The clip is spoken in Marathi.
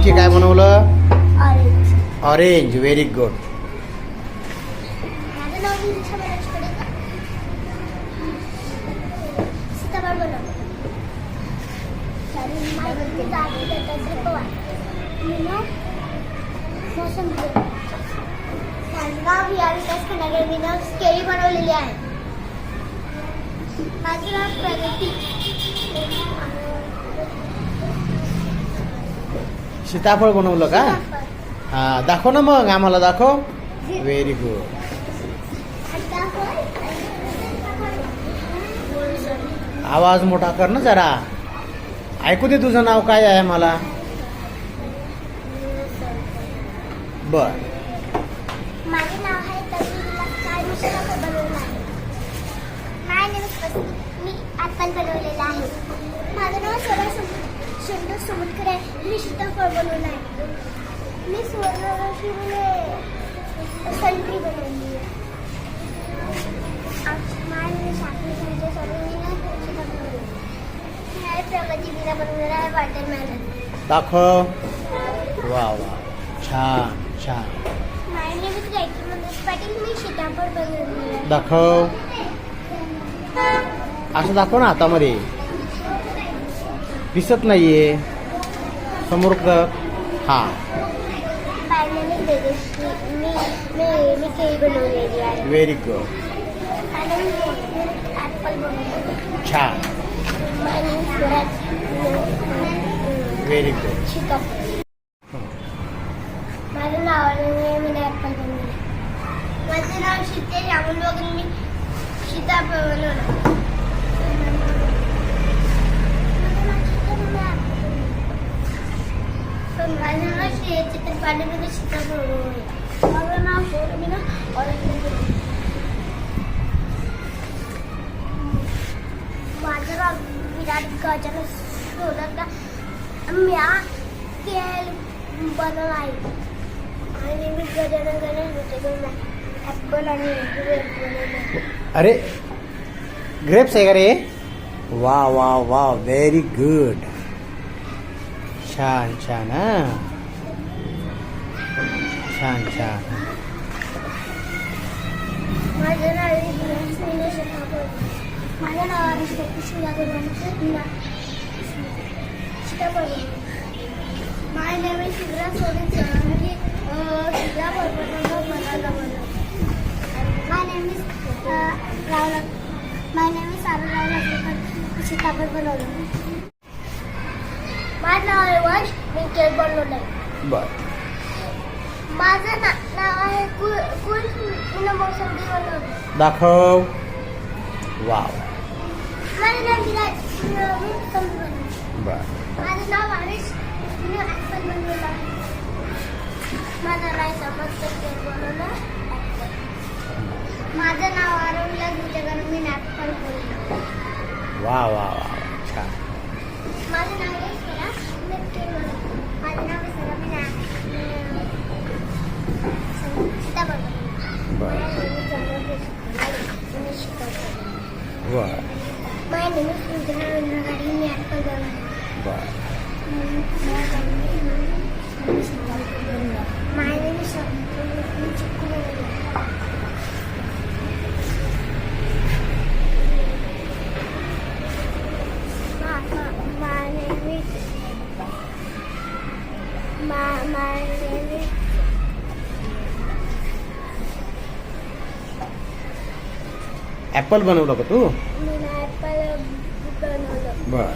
आणखी काय बनवलं? ऑरेंज. ऑरेंज. Very good. माझं नाव निलिशा मनोज पडेकर. सीताफळ बनवलं. मी दादी दत्तात्रय पवार. मी ना मोसंबी. नांदगाव या विकास खंडागरीनं केळी बनवलेली आहे. माझं नाव प्रगती. सीताफळ बनवलं का? हा, दाखव ना मग, आम्हाला दाखव. Very good. आवाज मोठा कर ना जरा, ऐकू दे. तुझं नाव काय आहे मला? बर. माझे नाव आहे तरुणीला काय मी सीताफळ बनवलं आहे. मी ॲपल बनवलेला आहे. माझं नाव सुंदर समुद्र आहे. मी सीताफळ बनवलं आहे. मी सुवर्णशिवने संत्री बनवली आहे. माझे साखरी सर्वांनी सीताफळ बनवलं. मी प्रगती बिना बनवलेला आहे वॉटरमेलन. दाखव. वा वा, छान छान. माझे नेम इज गायत्री मनोज पाटील. मी सीताफळ बनवलेला आहे. दाखव. असं दाखव ना हातामध्ये. दिसत नाहीये समोर कर. हा. माझे नेम इज तेजस्वी. मी केळी बनवलेली आहे. Very good. माझे ॲपल बनवलेली. छान. माझे स्वराज. Very good. सीताफळ. माझं नाव आहे. मी ॲपल बनवलं. माझं नाव शीते रामन वगैरे. मी सीताफळ बनवलं. माझं नाव श्री चित्रपाटी. मी सीताफळ बनवलं. माझं नाव सौरभीना ऑरेंज. माझं नाव विराट गजानन सोडका. म्या केळ बनवलं आहे. आणि मी गजानन गणेश ॲपल आणि ग्रेप बनवलं. अरे, ग्रेप्स आहे का रे? वा वा वा, व्हेरी गुड. छान छान. हा, छान छान. माझं नाव सीताफळ. माझं नाव आहे सीताफळ. माझे नेम आहे शिवरा सोडीत. मी सीताफळ बनवलं. माय नेम इज रावला. माय नेम इज सारू रावला. सीताफळ बनवलं. माझं नाव आहे वंश. मी केक बनवलं आहे. बर. माझं नाव आहे कुल. मी मोसंबी बनवलं. दाखव. वाव. माझं नाव विराज. मी मोसंबी बनवलं. बर. माझं नाव हरीश. मी ॲपल बनवलं आहे. माझं नाव समजतं केक बनवलं. माझं नाव आरोग्य तुझ्याकडे. मी ॲपल बनवलं. वा वा वा, छान. माझं नाव आहे स्वरा. मी केक बनवलं. माझं नाव आहे स्वरा. मी सीताफळ बनवलं. बर. मी सीताफळ. बर. माझ्या नेम इज रुद्रा गाडी. मी ॲपल बनवलं. बर. माझ्या नेम इज मी चिक्कू बनवलं. ॲपल बनवलं का तू? मी ॲपल बनवलं. बर.